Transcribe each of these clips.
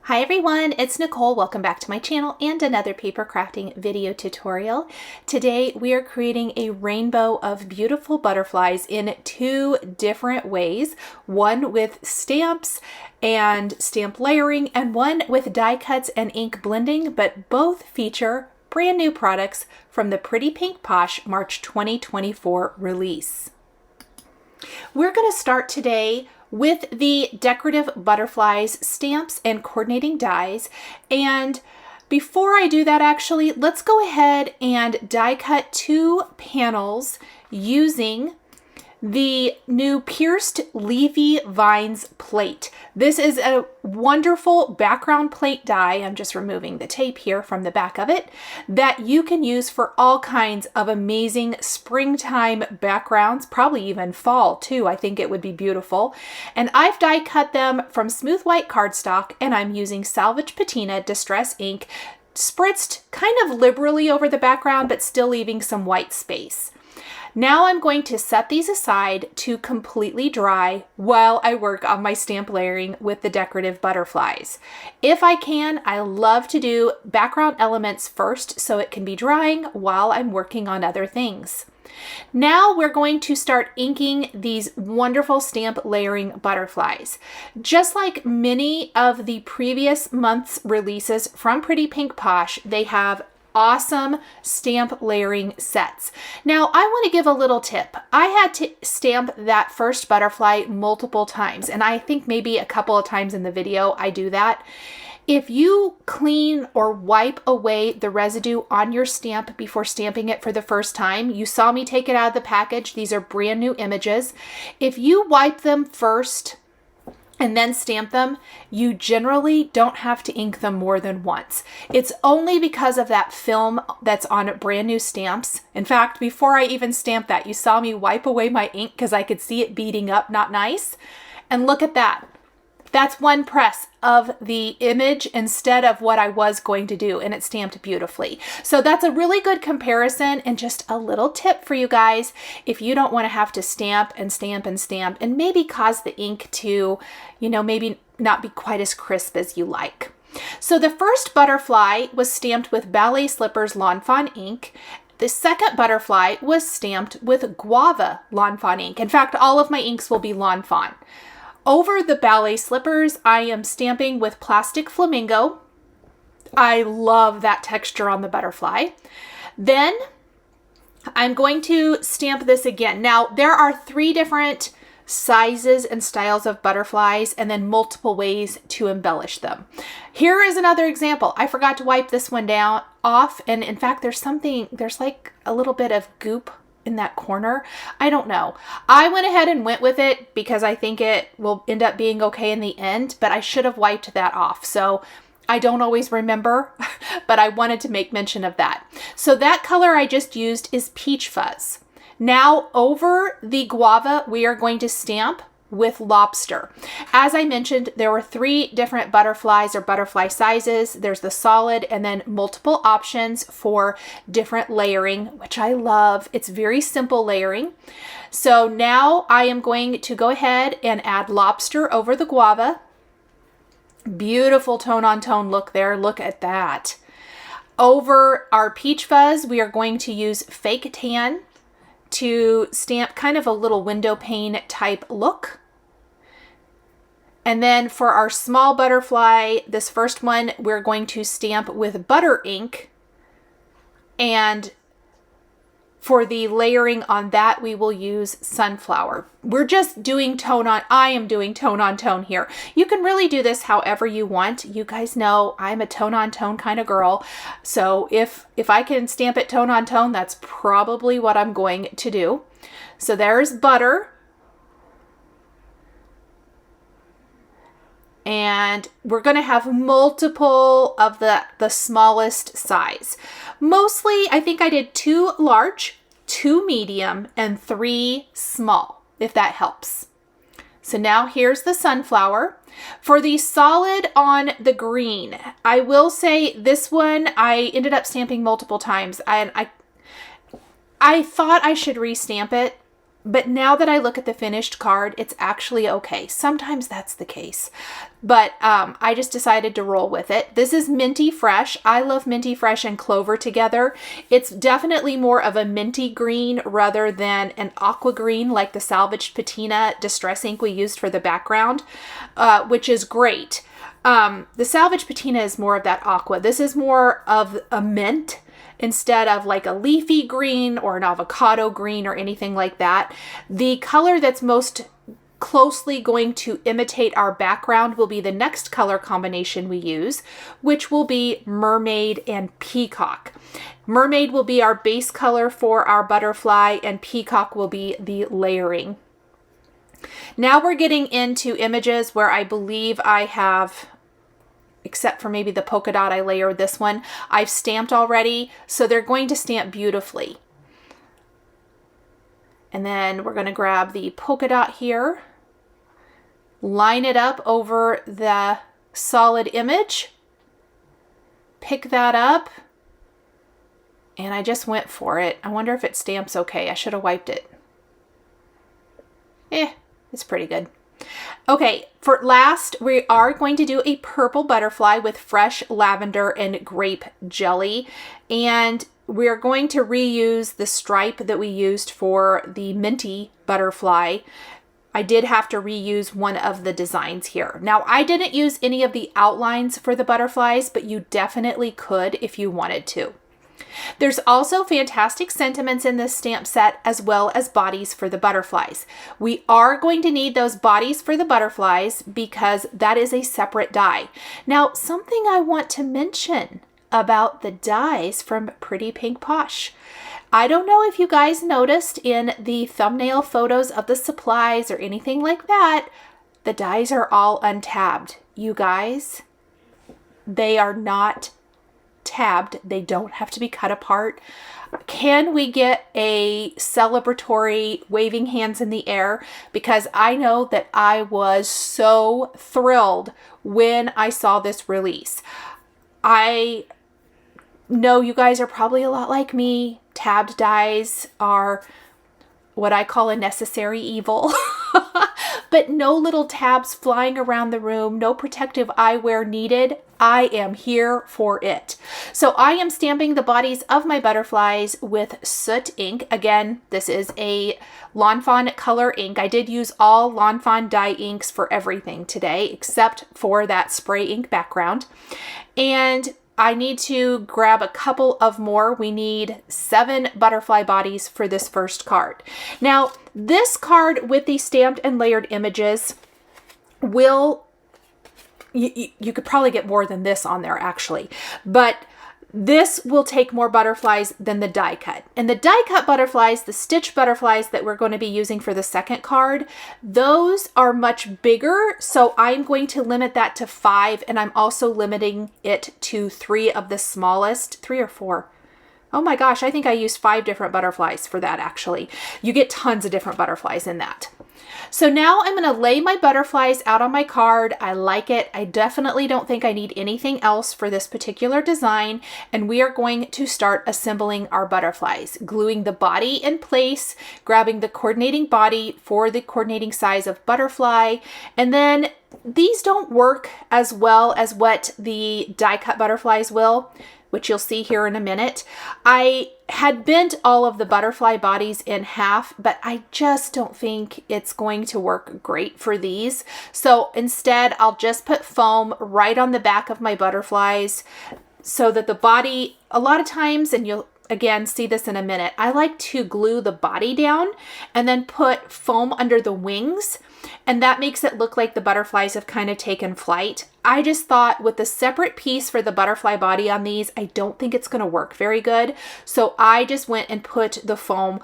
Hi everyone, it's Nicole. Welcome back to my channel and another paper crafting video tutorial. Today we are creating a rainbow of beautiful butterflies in two different ways. One with stamps and stamp layering and one with die cuts and ink blending, but both feature brand new products from the Pretty Pink Posh March 2024 release. We're going to start today with the decorative butterflies, stamps, and coordinating dies. And before I do that, actually, let's go ahead and die cut two panels using the new pierced Leafy vines plate. This is a wonderful background plate die. I'm just removing the tape here from the back of it that you can use for all kinds of amazing springtime backgrounds, probably even fall too. I think it would be beautiful. And I've die cut them from smooth white cardstock, and I'm using salvage patina distress ink spritzed kind of liberally over the background, but still leaving some white space. Now I'm going to set these aside to completely dry while I work on my stamp layering with the decorative butterflies. If I can, I love to do background elements first so it can be drying while I'm working on other things. Now we're going to start inking these wonderful stamp layering butterflies. Just like many of the previous month's releases from Pretty Pink Posh, they have awesome stamp layering sets. Now, I want to give a little tip. I had to stamp that first butterfly multiple times, and I think maybe a couple of times in the video I do that. If you clean or wipe away the residue on your stamp before stamping it for the first time, you saw me take it out of the package. These are brand new images. If you wipe them first and then stamp them, you generally don't have to ink them more than once. It's only because of that film that's on brand new stamps. In fact, before I even stamped that, you saw me wipe away my ink because I could see it beading up, not nice. And look at that. That's one press of the image instead of what I was going to do, and it stamped beautifully. So that's a really good comparison and just a little tip for you guys if you don't want to have to stamp and stamp and stamp and maybe cause the ink to, maybe not be quite as crisp as you like. So the first butterfly was stamped with Ballet Slippers Lawn Fawn ink. The second butterfly was stamped with Guava Lawn Fawn ink. In fact, all of my inks will be Lawn Fawn. Over the Ballet Slippers, I am stamping with Plastic Flamingo. I love that texture on the butterfly. Then I'm going to stamp this again. Now, there are three different sizes and styles of butterflies and then multiple ways to embellish them. Here is another example. I forgot to wipe this one down off, and in fact, there's like a little bit of goop in that corner. I don't know. I went ahead and went with it because I think it will end up being okay in the end, but I should have wiped that off. So I don't always remember, but I wanted to make mention of that. So that color I just used is Peach Fuzz. Now over the Guava, we are going to stamp with Lobster. As I mentioned, there were three different butterflies or butterfly sizes. There's the solid and then multiple options for different layering, which I love. It's very simple layering. So now I am going to go ahead and add Lobster over the Guava. Beautiful tone on tone look there. Look at that. Over our Peach Fuzz, we are going to use Fake Tan to stamp kind of a little window pane type look. And then for our small butterfly, this first one, we're going to stamp with butter ink. And for the layering on that, we will use Sunflower. We're just doing I am doing tone on tone here. You can really do this however you want. You guys know I'm a tone on tone kind of girl. So if I can stamp it tone on tone, that's probably what I'm going to do. So there's butter. And we're going to have multiple of the smallest size. Mostly, I think I did 2 large, 2 medium, and 3 small, if that helps. So now here's the sunflower. For the solid on the green, I will say this one, I ended up stamping multiple times. I thought I should restamp it But now that I look at the finished card, it's actually okay. Sometimes that's the case, but I just decided to roll with it. This is Minty Fresh. I love Minty Fresh and Clover together. It's definitely more of a minty green rather than an aqua green like the salvaged patina distress ink we used for the background, which is great. The salvage patina is more of that aqua. This is more of a mint instead of like a leafy green or an avocado green or anything like that. The color that's most closely going to imitate our background will be the next color combination we use, which will be Mermaid and Peacock. Mermaid will be our base color for our butterfly, and Peacock will be the layering. Now we're getting into images where I believe I have, except for maybe the polka dot, I layered this one, I've stamped already, so they're going to stamp beautifully. And then we're going to grab the polka dot here, line it up over the solid image, pick that up, and I just went for it. I wonder if it stamps okay. I should have wiped it. It's pretty good. Okay, for last, we are going to do a purple butterfly with fresh lavender and grape jelly. And we're going to reuse the stripe that we used for the minty butterfly. I did have to reuse one of the designs here. Now, I didn't use any of the outlines for the butterflies, but you definitely could if you wanted to. There's also fantastic sentiments in this stamp set, as well as bodies for the butterflies. We are going to need those bodies for the butterflies because that is a separate die. Now, something I want to mention about the dies from Pretty Pink Posh. I don't know if you guys noticed in the thumbnail photos of the supplies or anything like that, the dies are all untabbed. You guys, they are not tabbed. They don't have to be cut apart. Can we get a celebratory waving hands in the air? Because I know that I was so thrilled when I saw this release. I know you guys are probably a lot like me. Tabbed dies are what I call a necessary evil. But no little tabs flying around the room, no protective eyewear needed. I am here for it. So I am stamping the bodies of my butterflies with soot ink. Again, this is a Lawn Fawn color ink. I did use all Lawn Fawn dye inks for everything today, except for that spray ink background. And I need to grab a couple of more. We need 7 butterfly bodies for this first card. Now, this card with the stamped and layered images will, you could probably get more than this on there actually, but this will take more butterflies than the die cut. And the die cut butterflies, the stitch butterflies that we're going to be using for the second card, those are much bigger. So I'm going to limit that to 5, and I'm also limiting it to 3 of the smallest, 3 or 4. Oh my gosh, I think I used 5 different butterflies for that actually. You get tons of different butterflies in that. So now I'm going to lay my butterflies out on my card. I like it. I definitely don't think I need anything else for this particular design. And we are going to start assembling our butterflies, gluing the body in place, grabbing the coordinating body for the coordinating size of butterfly. And then these don't work as well as what the die cut butterflies will, which you'll see here in a minute. I had bent all of the butterfly bodies in half, but I just don't think it's going to work great for these. So instead, I'll just put foam right on the back of my butterflies so that the body, a lot of times, and you'll again see this in a minute, I like to glue the body down and then put foam under the wings, and that makes it look like the butterflies have kind of taken flight. I just thought with the separate piece for the butterfly body on these, I don't think it's going to work very good. So I just went and put the foam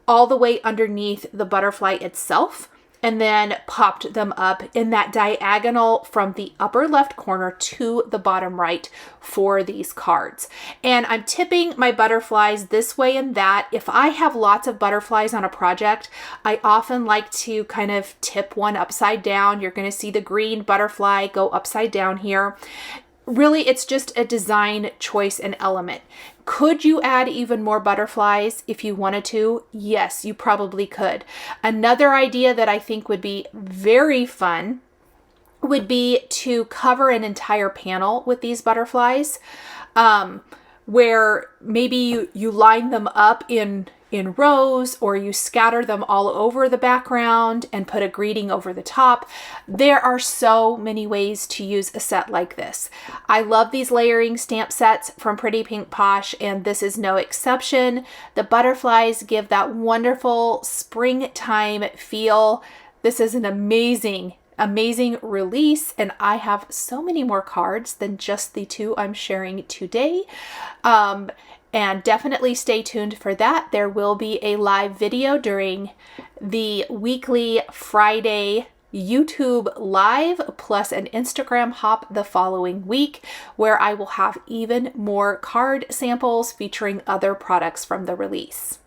all the way underneath the butterfly itself, and then popped them up in that diagonal from the upper left corner to the bottom right for these cards. And I'm tipping my butterflies this way and that. If I have lots of butterflies on a project, I often like to kind of tip one upside down. You're going to see the green butterfly go upside down here. really, it's just a design choice and element. Could you add even more butterflies if you wanted to? Yes, you probably could. Another idea that I think would be very fun would be to cover an entire panel with these butterflies, where maybe you line them up in rows, or you scatter them all over the background and put a greeting over the top. There are so many ways to use a set like this. I love these layering stamp sets from Pretty Pink Posh, and this is no exception. The butterflies give that wonderful springtime feel. This is an amazing release, and I have so many more cards than just the 2 I'm sharing today. And definitely stay tuned for that. There will be a live video during the weekly Friday YouTube live, plus an Instagram hop the following week, where I will have even more card samples featuring other products from the release.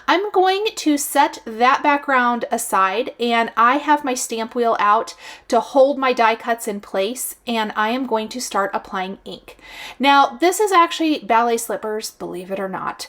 I'm going to set that background aside, and I have my stamp wheel out to hold my die cuts in place, and I am going to start applying ink. Now, this is actually ballet slippers, believe it or not.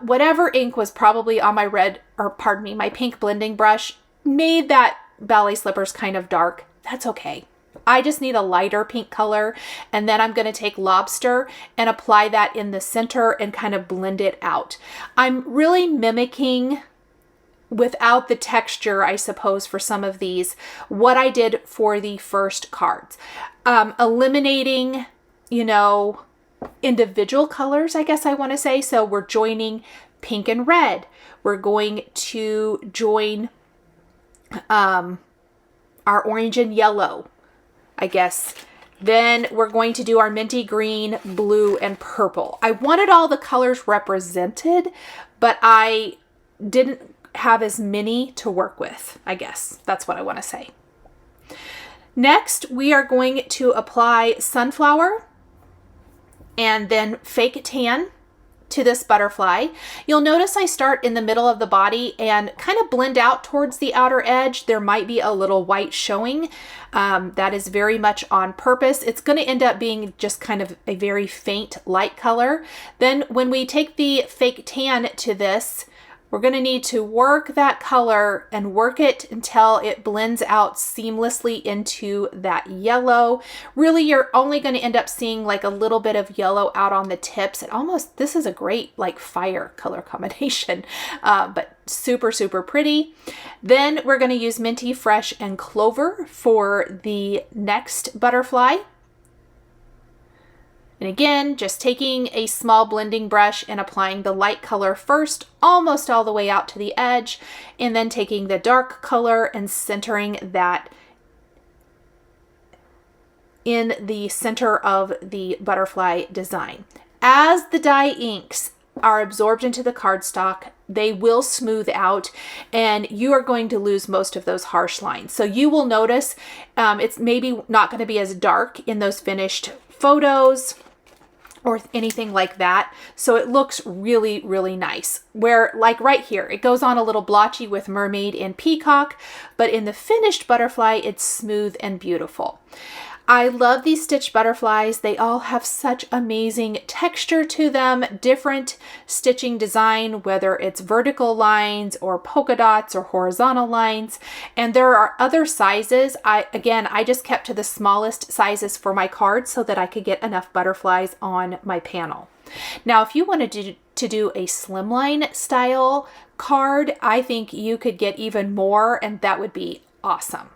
Whatever ink was probably on my my pink blending brush made that ballet slippers kind of dark. That's okay. I just need a lighter pink color, and then I'm going to take Lobster and apply that in the center and kind of blend it out. I'm really mimicking, without the texture, I suppose, for some of these, what I did for the first cards. Eliminating, individual colors, I guess I want to say. So we're joining pink and red. We're going to join our orange and yellow, I guess. Then we're going to do our minty green, blue, and purple. I wanted all the colors represented, but I didn't have as many to work with, I guess. That's what I want to say. Next, we are going to apply Sunflower and then Fake Tan to this butterfly. You'll notice I start in the middle of the body and kind of blend out towards the outer edge. There might be a little white showing. That is very much on purpose. It's going to end up being just kind of a very faint light color. Then when we take the Fake Tan to this, we're going to need to work that color and work it until it blends out seamlessly into that yellow. Really, you're only going to end up seeing like a little bit of yellow out on the tips. This is a great like fire color combination, but super, super pretty. Then we're going to use Minty Fresh and Clover for the next butterfly. And again, just taking a small blending brush and applying the light color first, almost all the way out to the edge, and then taking the dark color and centering that in the center of the butterfly design. As the die inks are absorbed into the cardstock, they will smooth out, and you are going to lose most of those harsh lines. So you will notice it's maybe not going to be as dark in those finished photos or anything like that. So it looks really, really nice. Where like right here, it goes on a little blotchy with Mermaid and Peacock, but in the finished butterfly, it's smooth and beautiful. I love these stitched butterflies. They all have such amazing texture to them, different stitching design, whether it's vertical lines or polka dots or horizontal lines. And there are other sizes. I just kept to the smallest sizes for my cards so that I could get enough butterflies on my panel. Now, if you wanted to do a slimline style card, I think you could get even more, and that would be awesome.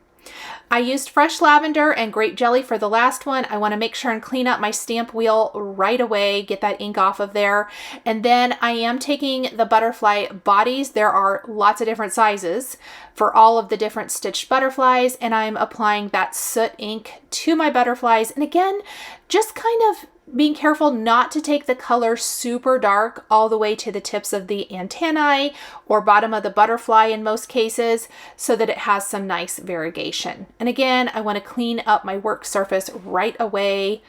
I used fresh lavender and grape jelly for the last one. I want to make sure and clean up my stamp wheel right away, get that ink off of there. And then I am taking the butterfly bodies. There are lots of different sizes for all of the different stitched butterflies, and I'm applying that soot ink to my butterflies. And again, just kind of being careful not to take the color super dark all the way to the tips of the antennae or bottom of the butterfly in most cases, so that it has some nice variegation. And again, I want to clean up my work surface right away,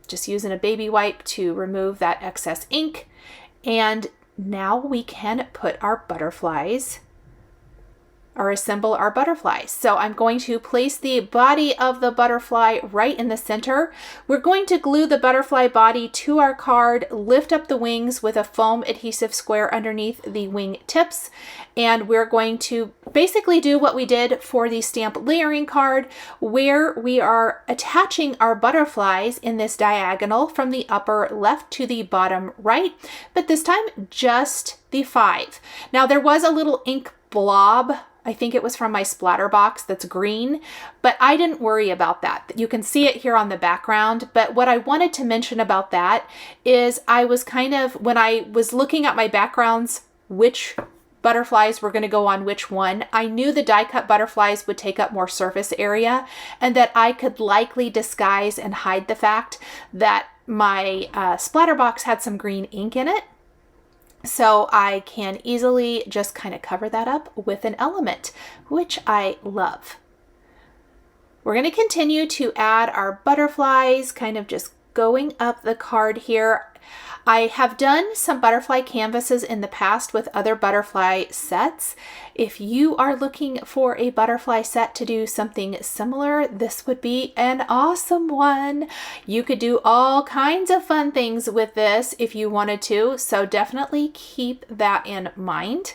just using a baby wipe to remove that excess ink. And now we can put our butterflies or assemble our butterflies. So I'm going to place the body of the butterfly right in the center. We're going to glue the butterfly body to our card, lift up the wings with a foam adhesive square underneath the wing tips, and we're going to basically do what we did for the stamp layering card, where we are attaching our butterflies in this diagonal from the upper left to the bottom right, but this time just the 5. Now there was a little ink blob, I think it was from my splatter box, that's green, but I didn't worry about that. You can see it here on the background, but what I wanted to mention about that is I was kind of, when I was looking at my backgrounds, which butterflies were going to go on which one, I knew the die cut butterflies would take up more surface area and that I could likely disguise and hide the fact that my splatter box had some green ink in it. So I can easily just kind of cover that up with an element, which I love. We're going to continue to add our butterflies, kind of just going up the card here. I have done some butterfly canvases in the past with other butterfly sets. If you are looking for a butterfly set to do something similar, this would be an awesome one. You could do all kinds of fun things with this if you wanted to, so definitely keep that in mind.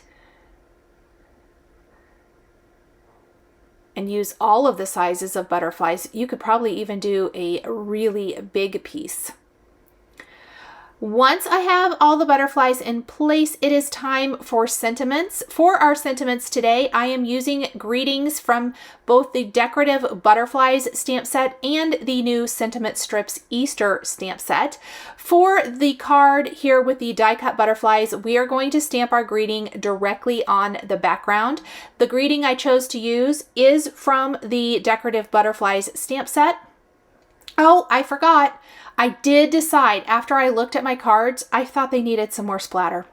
And use all of the sizes of butterflies. You could probably even do a really big piece. Once I have all the butterflies in place, it is time for sentiments. For our sentiments today, I am using greetings from both the Decorative Butterflies stamp set and the new Sentiment Strips Easter stamp set. For the card here with the die cut butterflies, we are going to stamp our greeting directly on the background. The greeting I chose to use is from the Decorative Butterflies stamp set. Oh, I forgot. I did decide after I looked at my cards, I thought they needed some more splatter.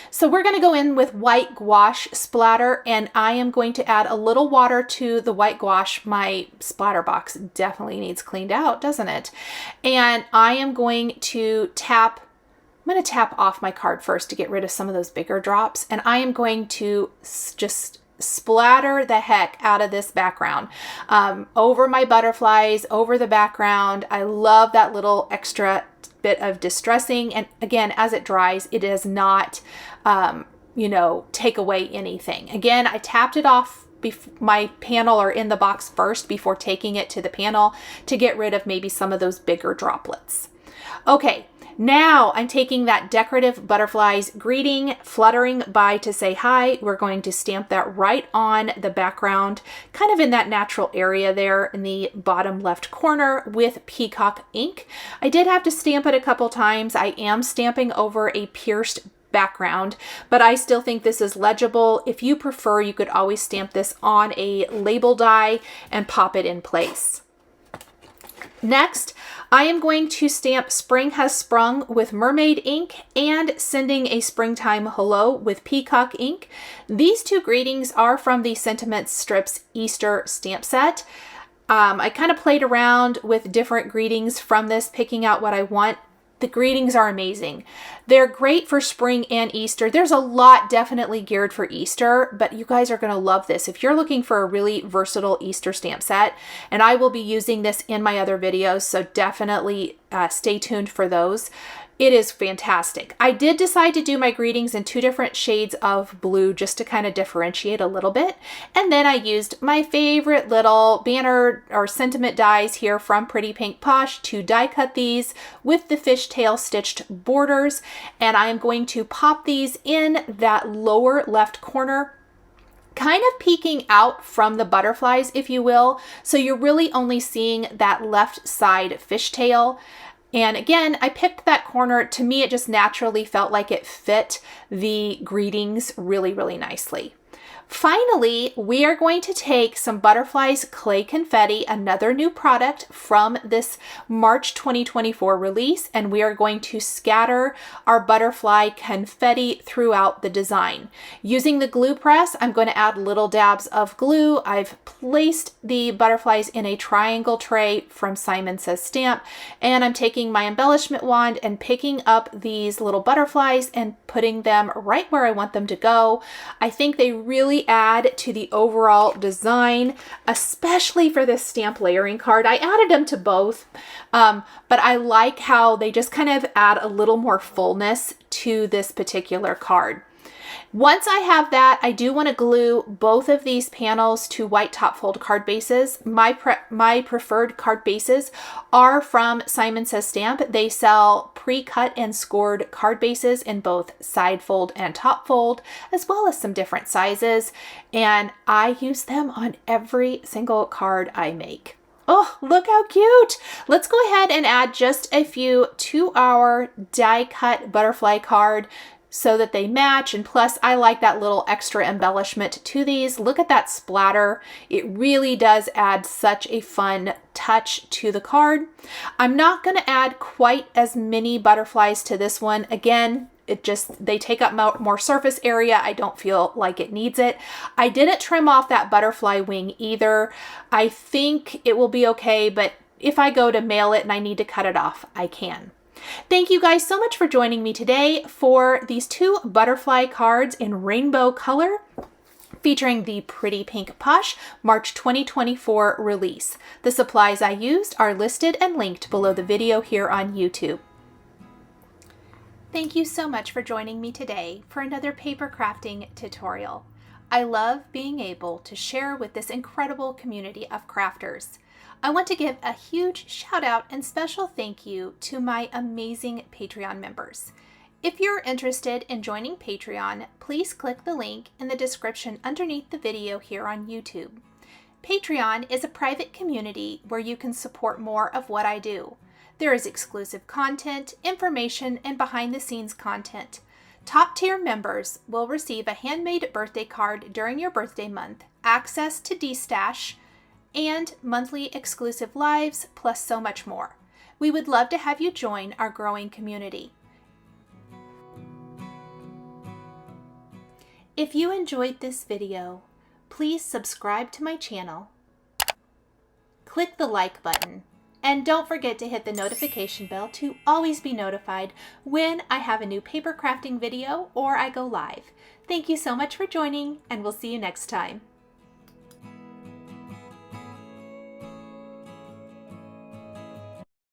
So we're going to go in with white gouache splatter, and I am going to add a little water to the white gouache. My splatter box definitely needs cleaned out, doesn't it? And I am going to tap off my card first to get rid of some of those bigger drops, and I am going to just splatter the heck out of this background over my butterflies, over the background. I love that little extra bit of distressing, and again, as it dries, it does not take away anything. Again, I tapped it off my panel or in the box first before taking it to the panel to get rid of maybe some of those bigger droplets. Okay, now I'm taking that Decorative Butterflies greeting, fluttering by to say hi. We're going to stamp that right on the background, kind of in that natural area there in the bottom left corner with peacock ink. I did have to stamp it a couple times. I am stamping over a pierced background, but I still think this is legible. If you prefer, you could always stamp this on a label die and pop it in place. Next, I am going to stamp Spring Has Sprung with mermaid ink and Sending a Springtime Hello with peacock ink. These two greetings are from the Sentiment Strips Easter stamp set. I kind of played around with different greetings from this, picking out what I want. The greetings are amazing. They're great for spring and Easter. There's a lot definitely geared for Easter, but you guys are going to love this if you're looking for a really versatile Easter stamp set. And I will be using this in my other videos, so definitely stay tuned for those. It is fantastic. I did decide to do my greetings in 2 different shades of blue just to kind of differentiate a little bit. And then I used my favorite little banner or sentiment dies here from Pretty Pink Posh to die cut these with the fishtail stitched borders. And I am going to pop these in that lower left corner, kind of peeking out from the butterflies, if you will. So you're really only seeing that left side fishtail. And again, I picked that corner. To me, it just naturally felt like it fit the greetings really, really nicely. Finally, we are going to take some Butterflies Clay Confetti, another new product from this March 2024 release, and we are going to scatter our butterfly confetti throughout the design. Using the glue press, I'm going to add little dabs of glue. I've placed the butterflies in a triangle tray from Simon Says Stamp, and I'm taking my embellishment wand and picking up these little butterflies and putting them right where I want them to go. I think they really really add to the overall design, especially for this stamp layering card. I added them to both, but I like how they just kind of add a little more fullness to this particular card. Once I have that, I do want to glue both of these panels to white top fold card bases. My preferred card bases are from Simon Says Stamp. They sell pre-cut and scored card bases in both side fold and top fold, as well as some different sizes. And I use them on every single card I make. Oh, look how cute. Let's go ahead and add just a few to our die cut butterfly card so that they match. And plus, I like that little extra embellishment to these. Look at that splatter. It really does add such a fun touch to the card. I'm not going to add quite as many butterflies to this one. Again, they take up more surface area. I don't feel like it needs it. I didn't trim off that butterfly wing either. I think it will be okay, but if I go to mail it and I need to cut it off, I can. Thank you guys so much for joining me today for these 2 butterfly cards in rainbow color featuring the Pretty Pink Posh March 2024 release. The supplies I used are listed and linked below the video here on YouTube. Thank you so much for joining me today for another paper crafting tutorial. I love being able to share with this incredible community of crafters. I want to give a huge shout out and special thank you to my amazing Patreon members. If you're interested in joining Patreon, please click the link in the description underneath the video here on YouTube. Patreon is a private community where you can support more of what I do. There is exclusive content, information, and behind-the-scenes content. Top-tier members will receive a handmade birthday card during your birthday month, access to D-Stash, and monthly exclusive lives, plus so much more. We would love to have you join our growing community. If you enjoyed this video, please subscribe to my channel, click the like button, and don't forget to hit the notification bell to always be notified when I have a new paper crafting video or I go live. Thank you so much for joining, and we'll see you next time.